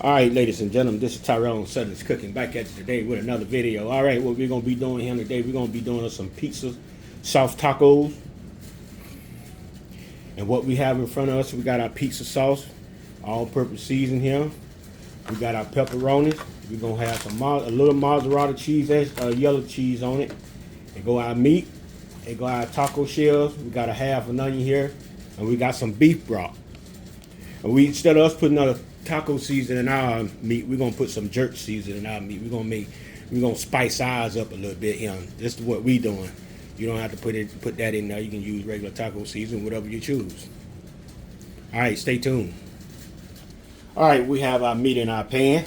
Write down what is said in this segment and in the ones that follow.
Alright, ladies and gentlemen, this is Tyrone Southern's Cooking, back at you today with another video. Alright, what we're going to be doing here today, we're going to be doing some pizza sauce tacos. And what we have in front of us, we got our pizza sauce, all-purpose season here. We got our pepperoni. We're going to have some a little mozzarella cheese, yellow cheese on it. And go our meat. And go our taco shells. We got a half an onion here. And we got some beef broth. And we, instead of us putting a taco season in our meat, we're gonna put some jerk season in our meat. We're gonna spice ours up a little bit here. This is what we doing. You don't have to put that in there. You can use regular taco season, whatever you choose. All right, stay tuned. All right, we have our meat in our pan.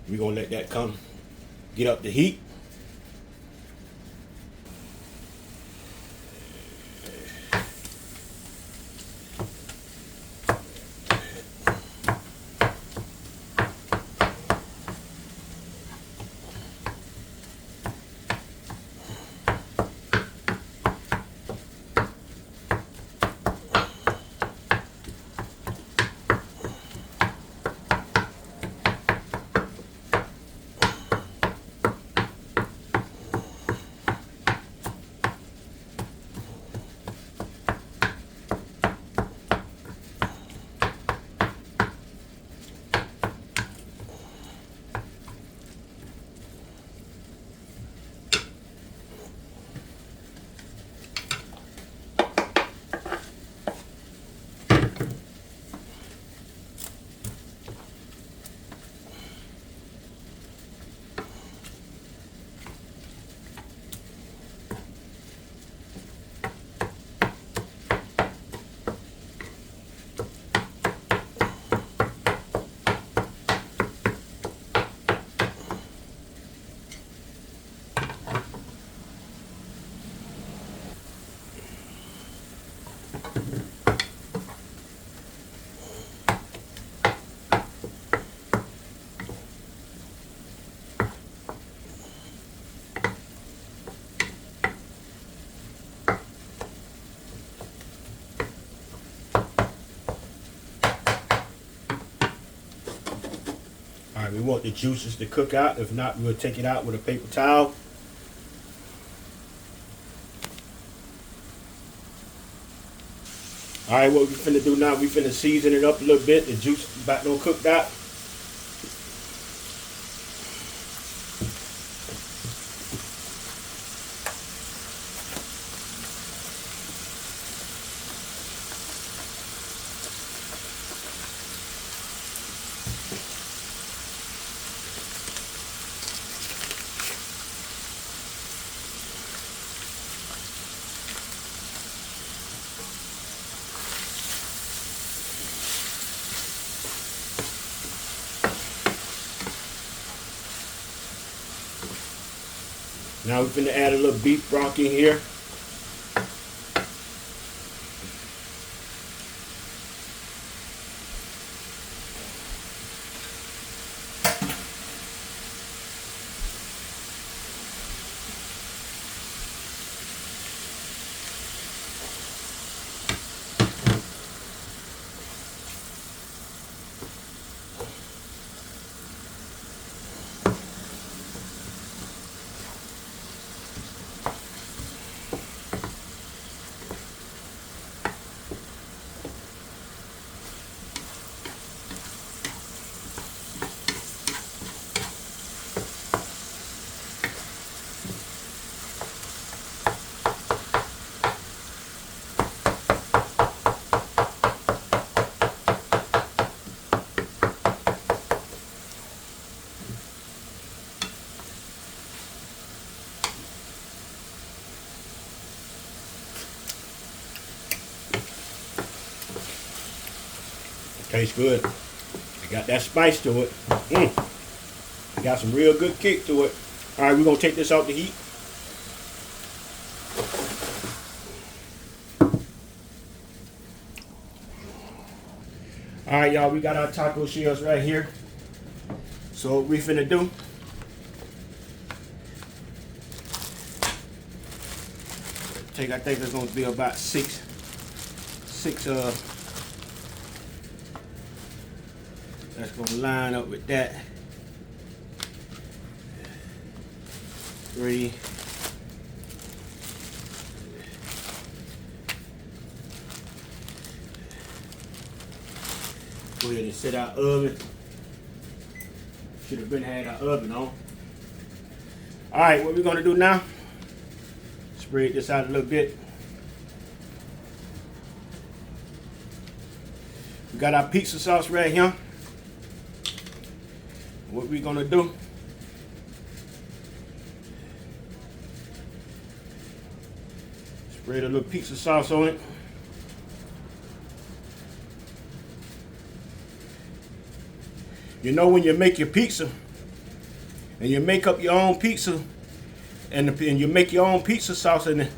We're gonna let that get up the heat. All right, we want the juices to cook out. If not, we'll take it out with a paper towel. All right, what we finna do now, we finna season it up a little bit. The juice about to cook out. Now we're gonna add a little beef broth in here. Tastes good. It got that spice to it. It got some real good kick to it. All right, we're gonna take this out the heat. All right, y'all, we got our taco shells right here. So what we finna do, I think there's gonna be about six That's gonna line up with that. 3. Go ahead and set our oven. Should have been had our oven on. All right, what we're gonna do now? Spread this out a little bit. We got our pizza sauce right here. What we're gonna do? Spread a little pizza sauce on it. You know, when you make your pizza and you make up your own pizza and you make your own pizza sauce, and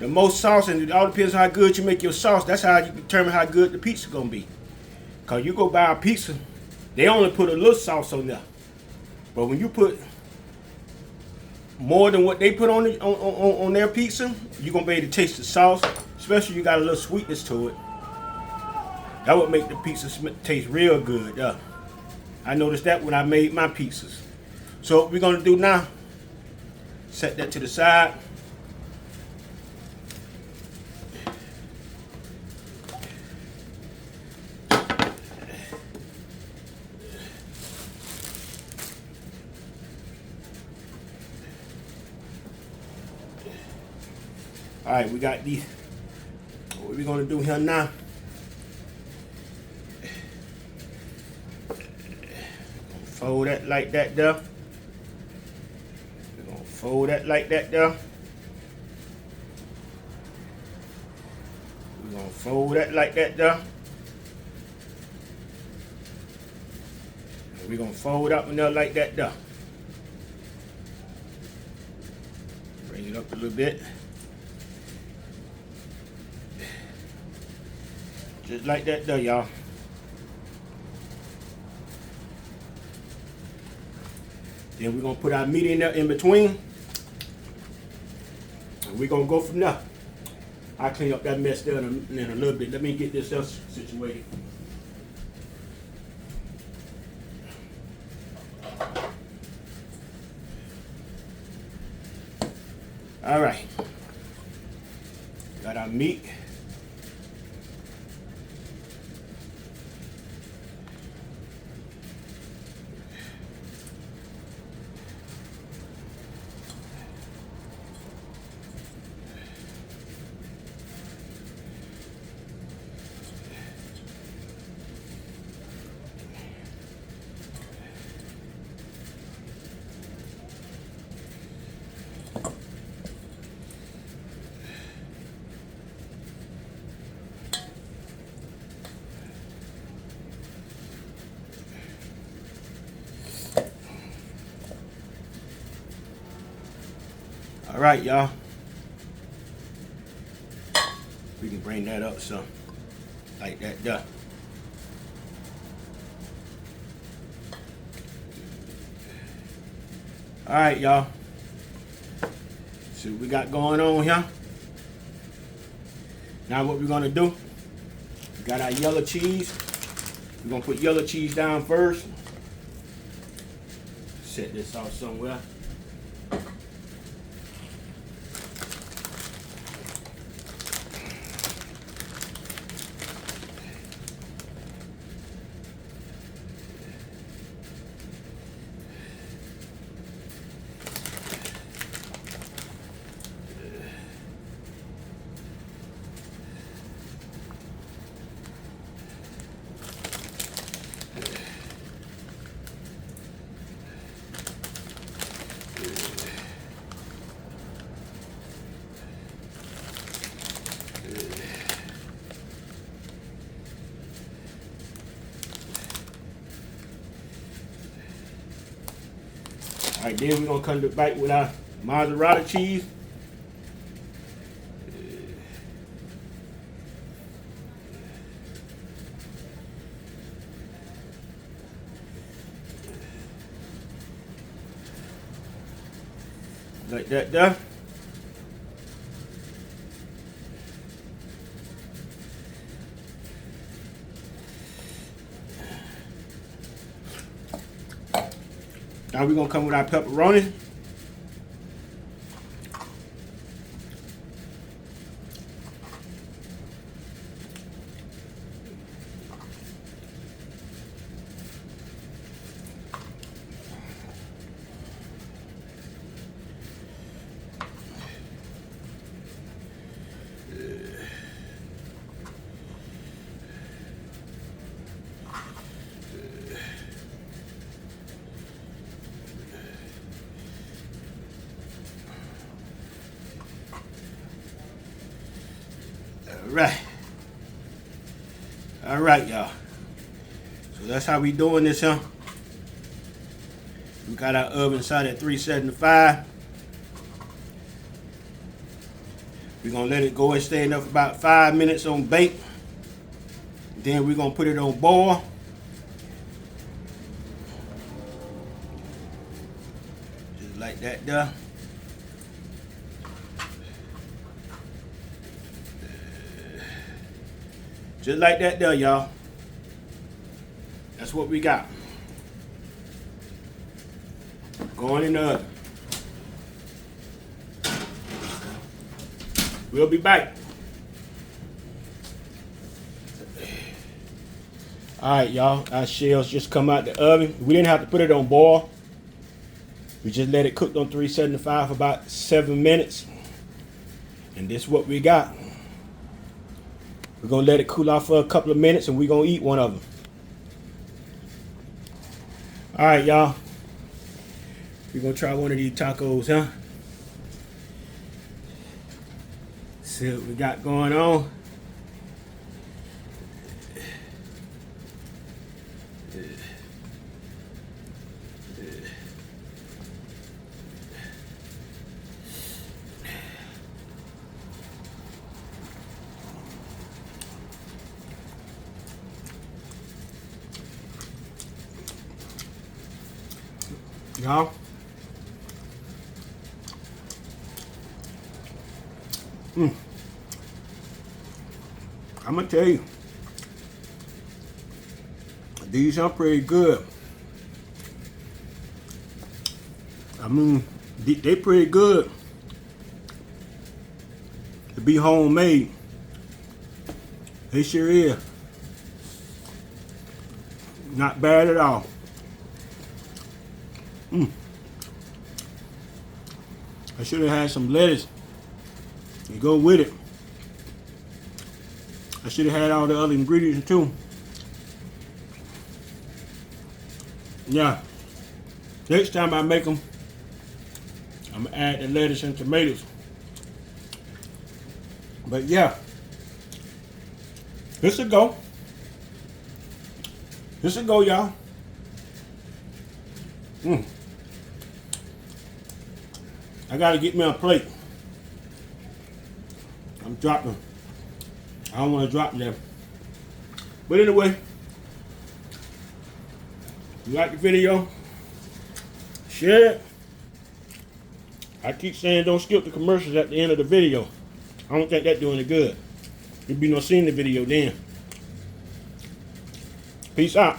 the most sauce, and it all depends on how good you make your sauce, that's how you determine how good the pizza gonna be. Cause you go buy a pizza, they only put a little sauce on there. But when you put more than what they put on their pizza, you're gonna be able to taste the sauce, especially you got a little sweetness to it. That would make the pizza taste real good. I noticed that when I made my pizzas. So what we're gonna do now, set that to the side. All right, we got these. What we're gonna do here now? Fold that like that there. We're gonna fold that like that there. We're gonna fold that like that there. And we're gonna fold up in there like that there. Bring it up a little bit. Just like that there, y'all. Then we're gonna put our meat in there in between. And we're gonna go from there. I'll clean up that mess there in a little bit. Let me get this else situated. All right. Got our meat. All right, y'all. We can bring that up some, like that there. All right, y'all. See what we got going on here. Now what we're gonna do, we got our yellow cheese. We're gonna put yellow cheese down first. Set this off somewhere. All right, then we're gonna come back with our mozzarella cheese. Like that there. Now we're gonna come with our pepperoni. All right, y'all. So that's how we doing this, huh? We got our oven set at 375. We're gonna let it go and stay enough about 5 minutes on bake. Then we're gonna put it on boil. Just like that there. Just like that there, y'all. That's what we got. Going in the oven. We'll be back. Alright, y'all. Our shells just come out the oven. We didn't have to put it on boil. We just let it cook on 375 for about 7 minutes. And this is what we got. We're going to let it cool off for a couple of minutes and we're going to eat one of them. Alright, y'all. We're going to try one of these tacos, huh? See what we got going on. Y'all, I'm gonna tell you, these are pretty good. I mean, they pretty good to be homemade. They sure is. Not bad at all. I should have had some lettuce to go with it. I should have had all the other ingredients too. Yeah. Next time I make them, I'm gonna add the lettuce and tomatoes. But yeah, this will go. This will go, y'all. I gotta get me a plate. I'm dropping. I don't want to drop them. But anyway, if you like the video, share it. I keep saying don't skip the commercials at the end of the video. I don't think that's doing it good. You'll be no seeing the video then. Peace out.